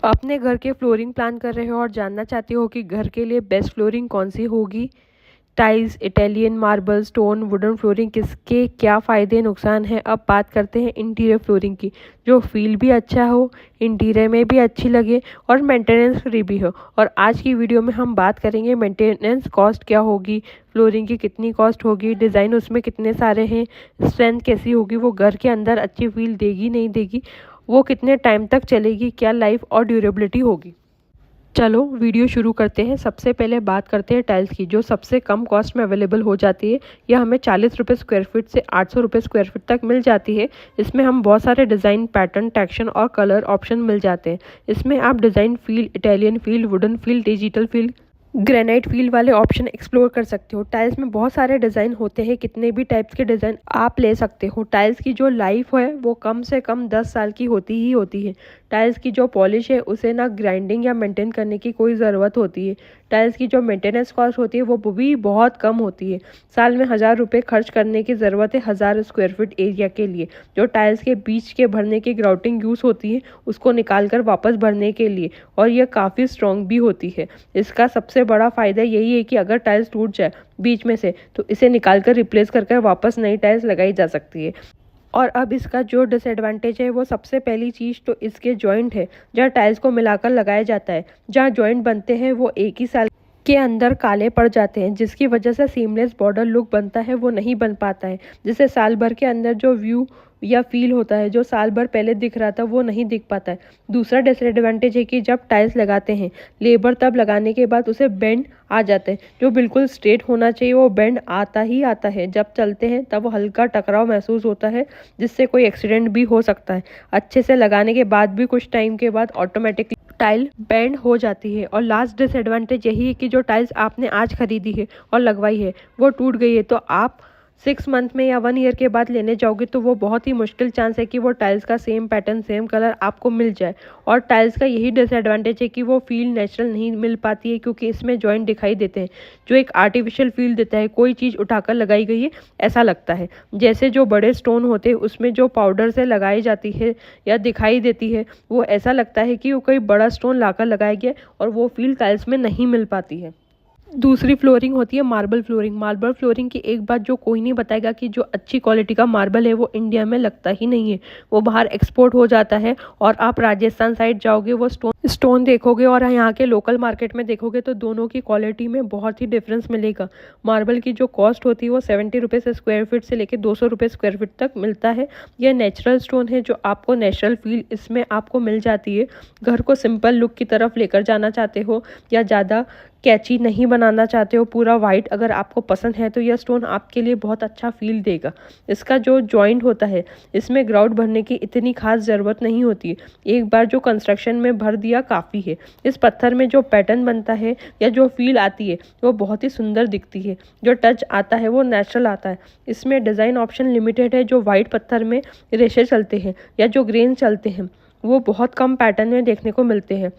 अपने घर के फ्लोरिंग प्लान कर रहे हो और जानना चाहते हो कि घर के लिए बेस्ट फ्लोरिंग कौन सी होगी। Tiles, Italian marble, stone, wooden flooring, किसके क्या फ़ायदे नुकसान हैं। अब बात करते हैं इंटीरियर फ्लोरिंग की, जो फील भी अच्छा हो, इंटीरियर में भी अच्छी लगे और मेंटेनेंस फ्री भी हो। और आज की वीडियो में हम बात करेंगे मेंटेनेंस कॉस्ट क्या होगी, फ्लोरिंग की कितनी कॉस्ट होगी, डिज़ाइन उसमें कितने सारे हैं, स्ट्रेंथ कैसी होगी, वो घर के अंदर अच्छी फील देगी नहीं देगी, वो कितने टाइम तक चलेगी, क्या लाइफ और ड्यूरेबिलिटी होगी। चलो वीडियो शुरू करते हैं। सबसे पहले बात करते हैं टाइल्स की, जो सबसे कम कॉस्ट में अवेलेबल हो जाती है। यह हमें 40 रुपये स्क्वायर फीट से 800 रुपये स्क्वायर फीट तक मिल जाती है। इसमें हम बहुत सारे डिज़ाइन, पैटर्न, टेक्सचर और कलर ऑप्शन मिल जाते हैं। इसमें आप design feel, Italian feel, wooden feel, digital feel, granite feel वाले ऑप्शन एक्सप्लोर कर सकते हो। टाइल्स में बहुत सारे डिज़ाइन होते हैं, कितने भी टाइप्स के डिज़ाइन आप ले सकते हो। टाइल्स की जो लाइफ है वो कम से कम 10 साल की होती ही होती है। टाइल्स की जो पॉलिश है उसे ना ग्राइंडिंग या मेंटेन करने की कोई ज़रूरत होती है। टाइल्स की जो मेंटेनेंस कॉस्ट होती है वो भी बहुत कम होती है। साल में 1000 रुपये खर्च करने की ज़रूरत है 1000 स्क्वायर फीट एरिया के लिए। जो टाइल्स के बीच के भरने की ग्राउटिंग यूज़ होती है उसको निकाल कर वापस भरने के लिए, और यह काफ़ी स्ट्रॉन्ग भी होती है। इसका सबसे बड़ा फ़ायदा यही है कि अगर टाइल्स टूट जाए बीच में से तो इसे निकाल कर रिप्लेस कर वापस नई टाइल्स लगाई जा सकती है। और अब इसका जो डिसएडवांटेज है वो सबसे पहली चीज़ तो इसके जॉइंट है, जहाँ टाइल्स को मिलाकर लगाया जाता है। जहाँ जॉइंट बनते हैं वो एक ही साल के अंदर काले पड़ जाते हैं, जिसकी वजह से सीमलेस बॉर्डर लुक बनता है वो नहीं बन पाता है। जिससे साल भर के अंदर जो व्यू या फील होता है, जो साल भर पहले दिख रहा था, वो नहीं दिख पाता है। दूसरा डिसएडवांटेज है कि जब टाइल्स लगाते हैं लेबर, तब लगाने के बाद उसे बेंड आ जाता है। जो बिल्कुल स्ट्रेट होना चाहिए वो बेंड आता ही आता है। जब चलते हैं तब हल्का टकराव महसूस होता है, जिससे कोई एक्सीडेंट भी हो सकता है। अच्छे से लगाने के बाद भी कुछ टाइम के बाद ऑटोमेटिकली टाइल बेंड हो जाती है। और लास्ट डिसएडवांटेज यही है कि जो टाइल्स आपने आज खरीदी है और लगवाई है वो टूट गई है, तो आप 6 मंथ में या 1 ईयर के बाद लेने जाओगे तो वो बहुत ही मुश्किल चांस है कि वो टाइल्स का सेम पैटर्न, सेम कलर आपको मिल जाए। और टाइल्स का यही डिसएडवांटेज है कि वो फील नेचुरल नहीं मिल पाती है, क्योंकि इसमें जॉइंट दिखाई देते हैं जो एक आर्टिफिशियल फील देता है। कोई चीज़ उठाकर लगाई गई है ऐसा लगता है। जैसे जो बड़े स्टोन होते हैं उसमें जो पाउडर से लगाई जाती है या दिखाई देती है, वो ऐसा लगता है कि वो कोई बड़ा स्टोन लाकर लगाया गया, और वो फील टाइल्स में नहीं मिल पाती है। दूसरी फ्लोरिंग होती है मार्बल फ्लोरिंग। मार्बल फ्लोरिंग की एक बात जो कोई नहीं बताएगा कि जो अच्छी क्वालिटी का मार्बल है वो इंडिया में लगता ही नहीं है, वो बाहर एक्सपोर्ट हो जाता है। और आप राजस्थान साइड जाओगे, वो स्टोन देखोगे और यहाँ के लोकल मार्केट में देखोगे तो दोनों की क्वालिटी में बहुत ही डिफरेंस मिलेगा। मार्बल की जो कॉस्ट होती है वो 70 रुपये स्क्वायर फीट से लेकर 200 रुपये स्क्वायर फीट तक मिलता है। यह नेचुरल स्टोन है, जो आपको नेचुरल फील इसमें आपको मिल जाती है। घर को सिंपल लुक की तरफ लेकर जाना चाहते हो या ज़्यादा कैची नहीं बनाना चाहते हो, पूरा वाइट अगर आपको पसंद है, तो यह स्टोन आपके लिए बहुत अच्छा फील देगा। इसका जो जॉइंट होता है, इसमें ग्राउट भरने की इतनी खास ज़रूरत नहीं होती है। एक बार जो कंस्ट्रक्शन में भर दिया काफ़ी है। इस पत्थर में जो पैटर्न बनता है या जो फील आती है वो बहुत ही सुंदर दिखती है। जो टच आता है वो नेचुरल आता है। इसमें डिज़ाइन ऑप्शन लिमिटेड है। जो वाइट पत्थर में रेशे चलते हैं या जो ग्रेन चलते हैं वो बहुत कम पैटर्न में देखने को मिलते हैं।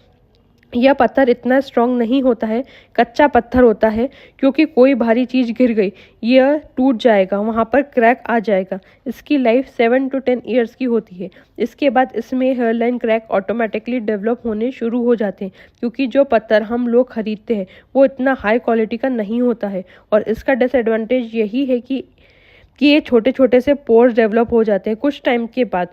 यह पत्थर इतना स्ट्रांग नहीं होता है, कच्चा पत्थर होता है, क्योंकि कोई भारी चीज़ गिर गई यह टूट जाएगा, वहाँ पर क्रैक आ जाएगा। इसकी लाइफ 7 to 10 ईयर्स की होती है। इसके बाद इसमें हेयरलाइन क्रैक ऑटोमेटिकली डेवलप होने शुरू हो जाते हैं, क्योंकि जो पत्थर हम लोग खरीदते हैं वो इतना हाई क्वालिटी का नहीं होता है। और इसका डिसएडवांटेज यही है कि ये छोटे छोटे से पोर्स डेवलप हो जाते हैं कुछ टाइम के बाद।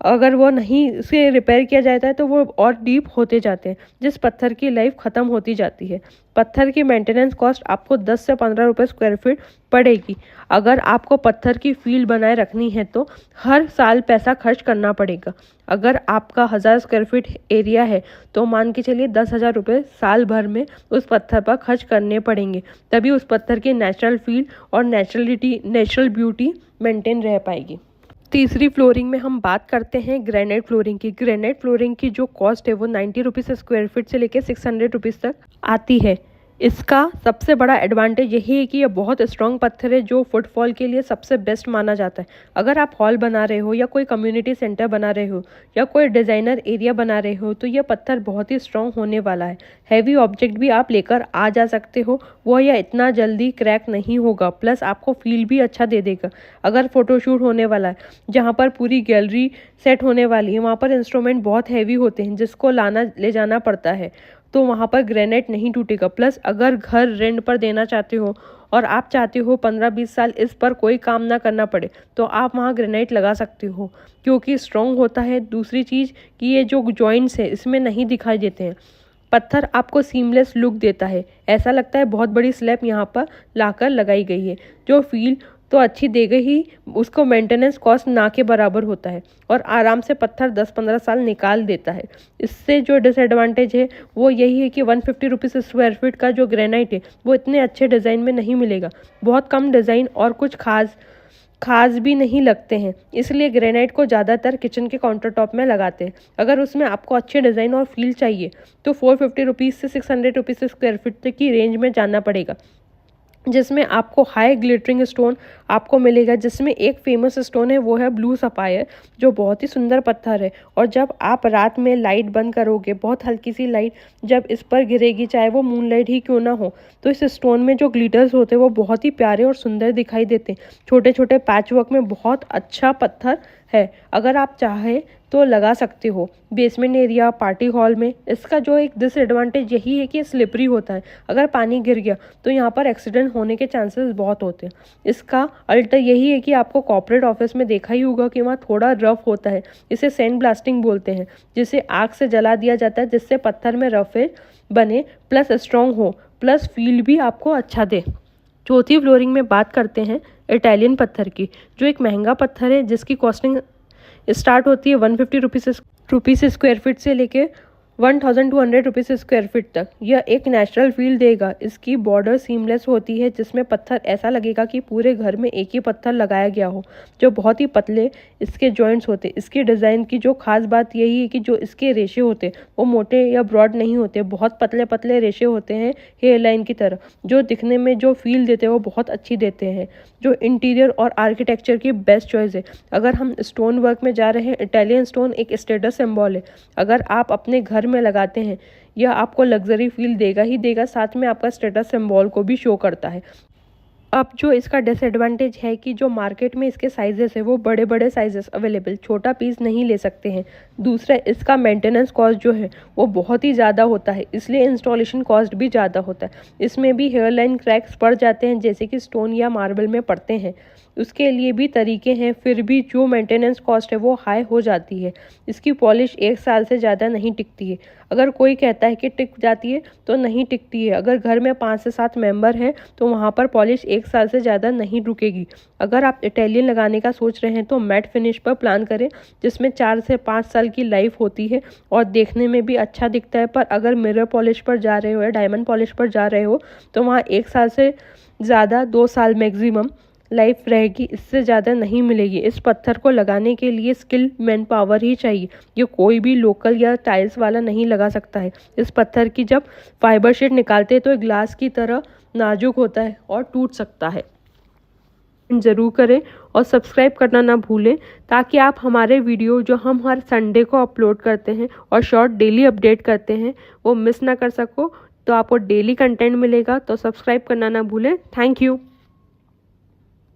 अगर वो नहीं उसे रिपेयर किया जाता है तो वो और डीप होते जाते हैं, जिस पत्थर की लाइफ ख़त्म होती जाती है। पत्थर की मेंटेनेंस कॉस्ट आपको 10 से 15 रुपये स्क्वायर फीट पड़ेगी। अगर आपको पत्थर की फील बनाए रखनी है तो हर साल पैसा खर्च करना पड़ेगा। अगर आपका 1000 स्क्वायर फीट एरिया है तो मान के चलिए 10,000 रुपये साल भर में उस पत्थर पर खर्च करने पड़ेंगे, तभी उस पत्थर की नेचुरल फील और नेचुरल ब्यूटी मेंटेन रह पाएगी। तीसरी फ्लोरिंग में हम बात करते हैं ग्रेनाइट फ्लोरिंग की। ग्रेनाइट फ्लोरिंग की जो कॉस्ट है वो 90 रुपीज़ स्क्वायर फीट से लेकर 600 रुपीज़ तक आती है। इसका सबसे बड़ा एडवांटेज यही है कि ये बहुत स्ट्रॉन्ग पत्थर है जो फुटफॉल के लिए सबसे बेस्ट माना जाता है। अगर आप हॉल बना रहे हो या कोई कम्युनिटी सेंटर बना रहे हो या कोई डिज़ाइनर एरिया बना रहे हो तो ये पत्थर बहुत ही स्ट्रॉन्ग होने वाला है। हैवी ऑब्जेक्ट भी आप लेकर आ जा सकते हो, वो यह इतना जल्दी क्रैक नहीं होगा, प्लस आपको फील भी अच्छा दे देगा। अगर फोटोशूट होने वाला है जहाँ पर पूरी गैलरी सेट होने वाली है, वहाँ पर इंस्ट्रूमेंट बहुत हैवी होते हैं जिसको ले जाना पड़ता है, तो वहाँ पर ग्रेनाइट नहीं टूटेगा। प्लस अगर घर रेंट पर देना चाहते हो और आप चाहते हो 15-20 साल इस पर कोई काम ना करना पड़े तो आप वहाँ ग्रेनाइट लगा सकते हो क्योंकि स्ट्रॉन्ग होता है। दूसरी चीज़ कि ये जो जॉइंट्स है इसमें नहीं दिखाई देते हैं। पत्थर आपको सीमलेस लुक देता है, ऐसा लगता है बहुत बड़ी स्लैब यहाँ पर लाकर लगाई गई है। जो फील तो अच्छी देगा ही, उसको मेंटेनेंस कॉस्ट ना के बराबर होता है और आराम से पत्थर 10-15 साल निकाल देता है। इससे जो डिसएडवांटेज है वो यही है कि 150 रुपीज़ स्क्वायर फीट का जो ग्रेनाइट है वो इतने अच्छे डिज़ाइन में नहीं मिलेगा। बहुत कम डिज़ाइन और कुछ खास भी नहीं लगते हैं, इसलिए ग्रेनाइट को ज़्यादातर किचन के काउंटर टॉप में लगाते हैं। अगर उसमें आपको अच्छे डिज़ाइन और फील चाहिए तो 450 रुपीज़ से 600 रुपीज़ स्क्वायर फीट तक की रेंज में जाना पड़ेगा, जिसमें आपको हाई ग्लिटरिंग स्टोन आपको मिलेगा। जिसमें एक फेमस स्टोन है वो है ब्लू सफायर, जो बहुत ही सुंदर पत्थर है। और जब आप रात में लाइट बंद करोगे, बहुत हल्की सी लाइट जब इस पर गिरेगी, चाहे वो मून लाइट ही क्यों ना हो, तो इस स्टोन में जो ग्लिटर्स होते हैं वो बहुत ही प्यारे और सुंदर दिखाई देते हैं। छोटे छोटे पैच वर्क में बहुत अच्छा पत्थर है, अगर आप चाहे तो लगा सकते हो बेसमेंट एरिया, पार्टी हॉल में। इसका जो एक डिसएडवांटेज यही है कि स्लिपरी होता है, अगर पानी गिर गया तो यहाँ पर एक्सीडेंट होने के चांसेस बहुत होते हैं। इसका अल्टर यही है कि आपको कॉर्पोरेट ऑफिस में देखा ही होगा कि वहाँ थोड़ा रफ होता है, इसे सैंड ब्लास्टिंग बोलते हैं, जिसे आग से जला दिया जाता है जिससे पत्थर में रफेज बने, प्लस स्ट्रॉन्ग हो, प्लस फील भी आपको अच्छा दे। चौथी फ्लोरिंग में बात करते हैं इटालियन पत्थर की, जो एक महंगा पत्थर है जिसकी कॉस्टिंग स्टार्ट होती है 150 रुपीज़ स्क्वायर फीट से लेके 1200 रुपीज़ स्क्वायर फीट तक। यह एक नेचुरल फील देगा। इसकी बॉर्डर सीमलेस होती है जिसमें पत्थर ऐसा लगेगा कि पूरे घर में एक ही पत्थर लगाया गया हो। जो बहुत ही पतले इसके जॉइंट्स होते हैं। इसके डिज़ाइन की जो खास बात यही है कि जो इसके रेशे होते हैं वो मोटे या ब्रॉड नहीं होते, बहुत पतले पतले रेशे होते हैं हेयर लाइन की तरह, जो दिखने में जो फील देते हैं वो बहुत अच्छी देते हैं। जो इंटीरियर और आर्किटेक्चर की बेस्ट चॉइस है। अगर हम स्टोन वर्क में जा रहे हैं, इटालियन स्टोन एक स्टेटस सिंबल है। अगर आप अपने घर में लगाते हैं, यह आपको लग्जरी फील देगा ही देगा, साथ में आपका स्टेटस सिंबल को भी शो करता है। अब जो इसका डिसएडवांटेज है कि जो मार्केट में इसके साइजेस है वो बड़े बड़े साइजेस अवेलेबल, छोटा पीस नहीं ले सकते हैं। दूसरा, इसका मेंटेनेंस कॉस्ट जो है वो बहुत ही ज़्यादा होता है, इसलिए इंस्टॉलेशन कॉस्ट भी ज़्यादा होता है। इसमें भी हेयरलाइन क्रैक्स पड़ जाते हैं जैसे कि स्टोन या मार्बल में पड़ते हैं। उसके लिए भी तरीके हैं, फिर भी जो मेंटेनेंस कॉस्ट है वो हाई हो जाती है। इसकी पॉलिश 1 साल से ज़्यादा नहीं टिकती है। अगर कोई कहता है कि टिक जाती है तो नहीं टिकती है। अगर घर में 5 से 7 मेंबर हैं तो वहाँ पर पॉलिश 1 साल से ज़्यादा नहीं रुकेगी। अगर आप इटालियन लगाने का सोच रहे हैं तो मैट फिनिश पर प्लान करें, जिसमें 4 से 5 साल की लाइफ होती है और देखने में भी अच्छा दिखता है। पर अगर मिरर पॉलिश पर जा रहे हो या डायमंड पॉलिश पर जा रहे हो तो वहाँ 1 साल से ज़्यादा 2 साल मैक्सिमम लाइफ रहेगी, इससे ज़्यादा नहीं मिलेगी। इस पत्थर को लगाने के लिए स्किल मैन पावर ही चाहिए, ये कोई भी लोकल या टाइल्स वाला नहीं लगा सकता है। इस पत्थर की जब फाइबर शीट निकालते हैं तो ग्लास की तरह नाजुक होता है और टूट सकता है। ज़रूर करें और सब्सक्राइब करना ना भूलें, ताकि आप हमारे वीडियो जो हम हर संडे को अपलोड करते हैं और शॉर्ट डेली अपडेट करते हैं वो मिस ना कर सको। तो आपको डेली कंटेंट मिलेगा, तो सब्सक्राइब करना ना भूलें। Thank you.